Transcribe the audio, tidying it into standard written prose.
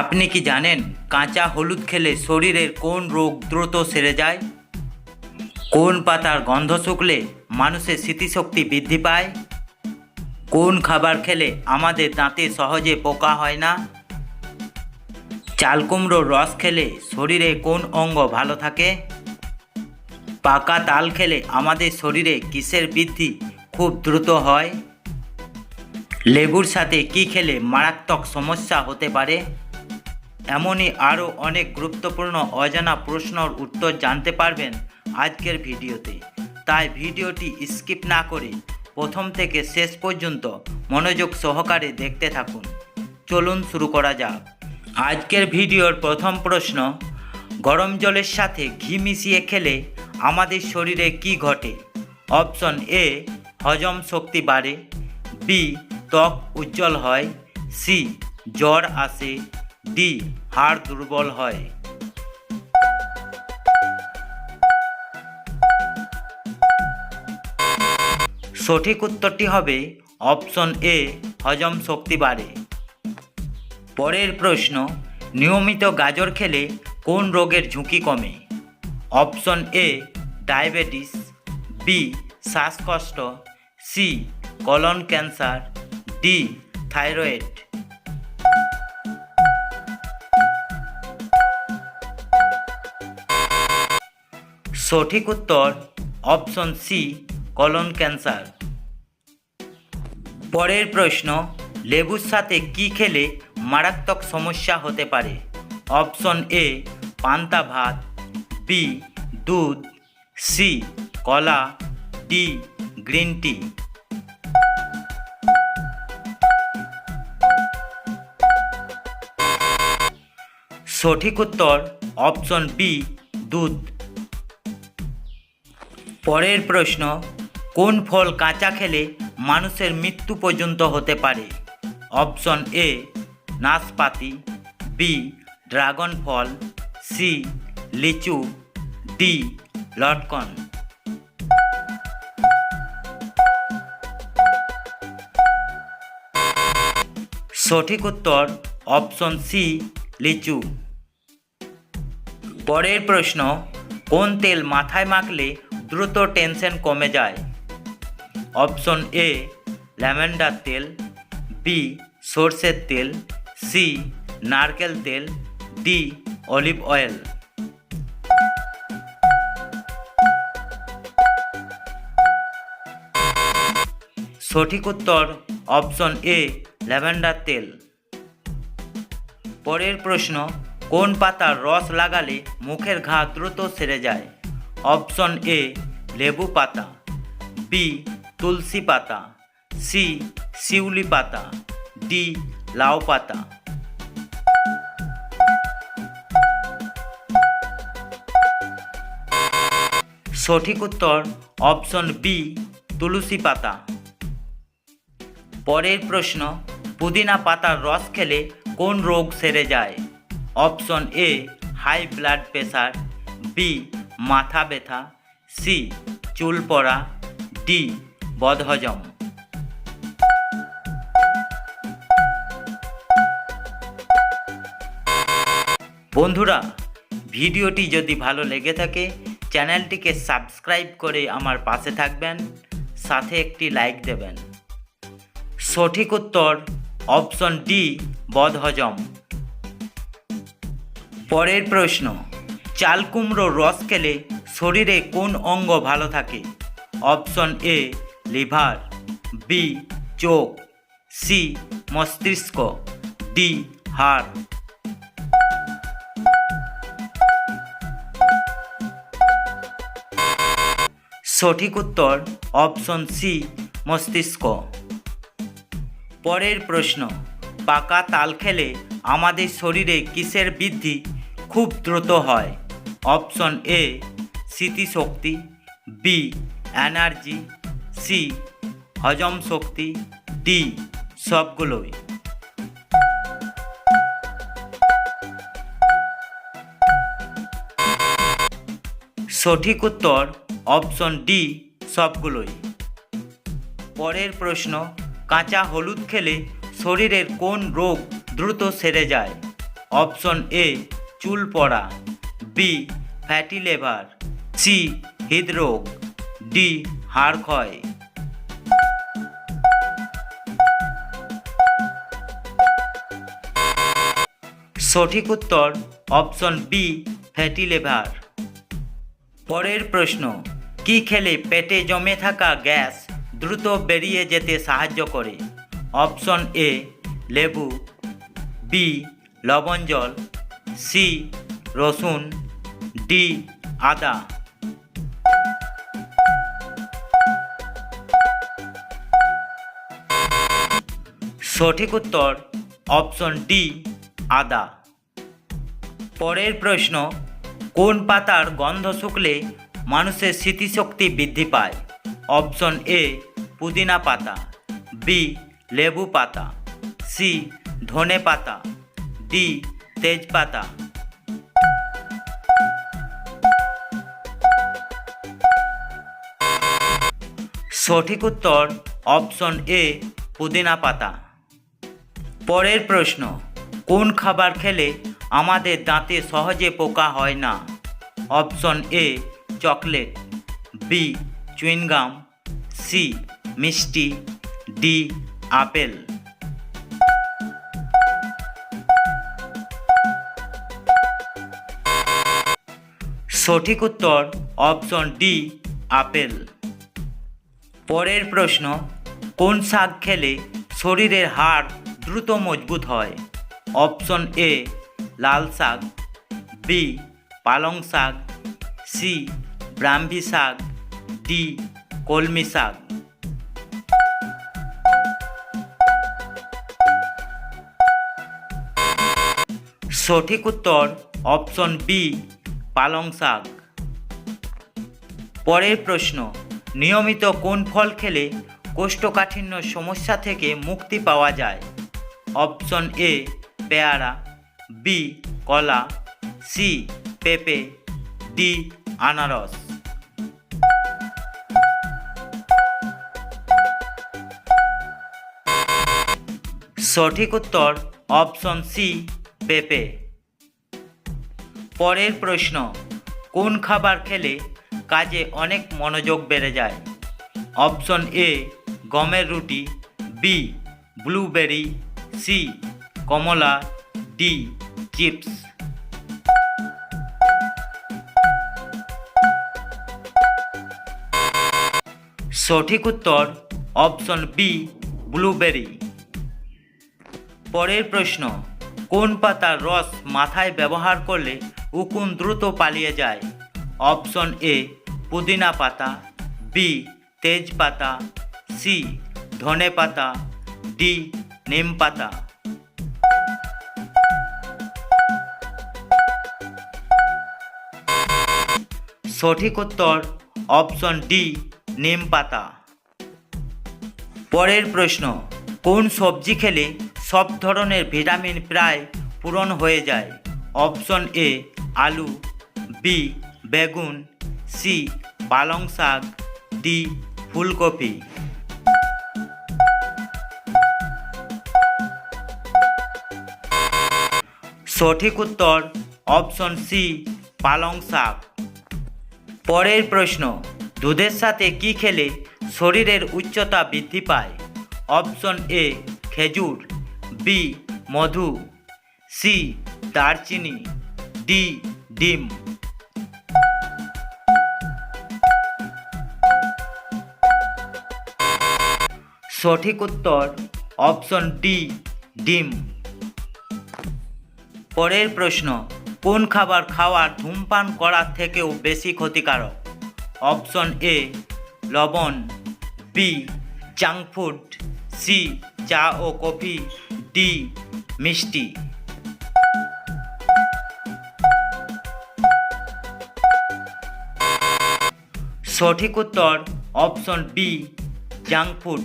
আপনি কি জানেন কাঁচা হলুদ খেলে শরীরের কোন রোগ দ্রুত সেরে যায়? কোন পাতার গন্ধ শুকলে মানুষের স্মৃতিশক্তি বৃদ্ধি পায়? কোন খাবার খেলে আমাদের দাঁতে সহজে পোকা হয় না? চাল কুমড়োর রস খেলে শরীরে কোন অঙ্গ ভালো থাকে? পাকা তাল খেলে আমাদের শরীরে কিসের বৃদ্ধি খুব দ্রুত হয়? লেবুর সাথে কি খেলে মারাত্মক সমস্যা হতে পারে? এমনই আরও অনেক গুরুত্বপূর্ণ অজানা প্রশ্নের উত্তর জানতে পারবেন আজকের ভিডিওতে। তাই ভিডিওটি স্কিপ না করে প্রথম থেকে শেষ পর্যন্ত মনোযোগ সহকারে দেখতে থাকুন। চলুন শুরু করা যাক। আজকের ভিডিওর প্রথম প্রশ্ন, গরম জলের সাথে ঘি মিশিয়ে খেলে আমাদের শরীরে কি ঘটে? অপশন এ, হজম শক্তি বাড়ে, বি, ত্বক উজ্জ্বল হয়, সি, জ্বর আসে, ডি, হাড় দুর্বল হয়। সঠিক উত্তরটি হবে অপশন এ, হজম শক্তি বাড়ে। পরের প্রশ্ন, নিয়মিত গাজর খেলে কোন রোগের ঝুঁকি কমে? অপশন এ, ডায়াবেটিস, বি, শ্বাসকষ্ট, C, colon cancer, D, thyroid. সঠিক উত্তর অপশন সি, কলন ক্যান্সার। পরের প্রশ্ন, লেবুর সাথে কি খেলে মারাত্মক সমস্যা হতে পারে? অপশন এ, পান্তা ভাত, বি, দুধ, সি, কলা, ডি, গ্রিন টি। সঠিক উত্তর অপশন বি, দুধ। পরের প্রশ্ন, কোন ফল কাঁচা খেলে মানুষের মৃত্যু পর্যন্ত হতে পারে? অপশন এ, নাশপাতি, বি, ড্রাগন ফল, সি, লিচু, ডি, লটকন। সঠিক উত্তর অপশন সি, লিচু। পরের প্রশ্ন, কোন তেল মাথায় মাখলে দ্রুত টেনশন কমে যায়? অপশন এ, ল্যাভেন্ডার তেল, বি, সর্ষের তেল, সি, নারকেল তেল, ডি, অলিভ অয়েল। সঠিক উত্তর অপশন এ, ল্যাভেন্ডার তেল। পরের প্রশ্ন, কোন পাতার রস লাগালে মুখের ঘা দ্রুত সেরে যায়? অপশন এ, লেবু পাতা, বি, তুলসী পাতা, সি, শিউলি পাতা, ডি, লাউ পাতা। সঠিক উত্তর অপশন বি, তুলসী পাতা। পরের প্রশ্ন, পুদিনা পাতার রস খেলে কোন রোগ সেরে যায়? Option A, high blood pressure, B, মাথা ব্যথা, সি, চুল পড়া, ডি, বদহজম। বন্ধুরা, ভিডিওটি যদি ভালো লেগে থাকে চ্যানেলটিকে সাবস্ক্রাইব করে আমার পাশে থাকবেন, সাথে একটি লাইক দেবেন। সঠিক উত্তর অপশন ডি, বদহজম। পরের প্রশ্ন, চাল কুমড়োর রস খেলে শরীরে কোন অঙ্গ ভালো থাকে? অপশন এ, লিভার, বি, চোখ, সি, মস্তিষ্ক, ডি, হাড়। সঠিক উত্তর অপশন সি, মস্তিষ্ক। পরের প্রশ্ন, পাকা তাল খেলে আমাদের শরীরে কিসের বৃদ্ধি খুব দ্রুত হয়? অপশন এ, স্মৃতিশক্তি, বি, এনার্জি, সি, হজম শক্তি, ডি, সবগুলোই। সঠিক উত্তর অপশন ডি, সবগুলোই। পরের প্রশ্ন, কাঁচা হলুদ খেলে শরীরের কোন রোগ দ্রুত সেরে যায়? অপশন এ চুল পড়া, বি ফ্যাটি লিভার, সি হৃদরোগ, ডি হাড় ক্ষয়। সঠিক উত্তর অপশন বি ফ্যাটি লিভার। পরের প্রশ্ন, কি খেলে পেটে জমে থাকা গ্যাস দ্রুত বেরিয়ে যেতে সাহায্য করে? অপশন এ লেবু, বি লবণ জল, সি রসুন, ডি আদা। সঠিক উত্তর অপশন ডি আদা। পরের প্রশ্ন, কোন পাতার গন্ধ শুকলে মানুষের স্মৃতিশক্তি বৃদ্ধি পায়? অপশন এ পুদিনা পাতা, বি লেবু পাতা, সি ধনে পাতা, ডি তেজপাতা। সঠিক উত্তর অপশন এ পুদিনা পাতা। পরের প্রশ্ন, কোন খাবার খেলে আমাদের দাঁতে সহজে পোকা হয় না? Option A chocolate, B chewing gum, C মিষ্টি, ডি আপেল। সঠিক উত্তর অপশন ডি আপেল। পরের প্রশ্ন, কোন শাক খেলে শরীরের হাড় দ্রুত মজবুত হয়? অপশন এ লাল শাক, বি পালং শাক, সি ব্রাহ্মী শাক, ডি কলমি শাক। সঠিক উত্তর অপশন বি পালং শাক। পরের প্রশ্ন, নিয়মিত কোন ফল খেলে কোষ্ঠকাঠিন্য সমস্যা থেকে মুক্তি পাওয়া যায়? অপশন এ পেয়ারা, বি কলা, সি পেঁপে, ডি আনারস। সঠিক উত্তর অপশন সি পেঁপে। পরের প্রশ্ন, কোন খাবার খেলে কাজে অনেক মনোযোগ বেড়ে যায়? অপশন এ গমের রুটি, বি ব্লুবেরি, সি কমলা, ডি চিপস। সঠিক উত্তর অপশন বি ব্লুবেরি। পরের প্রশ্ন, কোন পাতার রস মাথায় ব্যবহার করলে উকুন দ্রুত পালিয়ে যায়? অপশন এ পুদিনা পাতা, বি তেজপাতা, সি ধনে পাতা, ডি নিম পাতা। সঠিক উত্তর অপশন ডি নিম পাতা। পরের প্রশ্ন, কোন সবজি খেলে সব ধরনের ভিটামিন প্রায় পূরণ হয়ে যায়? অপশন এ আলু, বি বেগুন, সি পালং শাক, ডি ফুলকপি। সঠিক উত্তর অপশন সি পালং শাক। পরের প্রশ্ন, দুধের সাথে কি খেলে শরীরের উচ্চতা বৃদ্ধি পায়? অপশন এ খেজুর, বি মধু, সি দারচিনি, ডি ডিম। সঠিক উত্তর অপশন ডি ডিম। পরের প্রশ্ন, কোন খাবার খাওয়া ধূমপান করার থেকেও বেশি ক্ষতিকারক? অপশন এ লবণ, বি জাঙ্ক ফুড, সি চা ও কফি, ডি মিষ্টি। সঠিক উত্তর অপশন বি জাঙ্ক ফুড।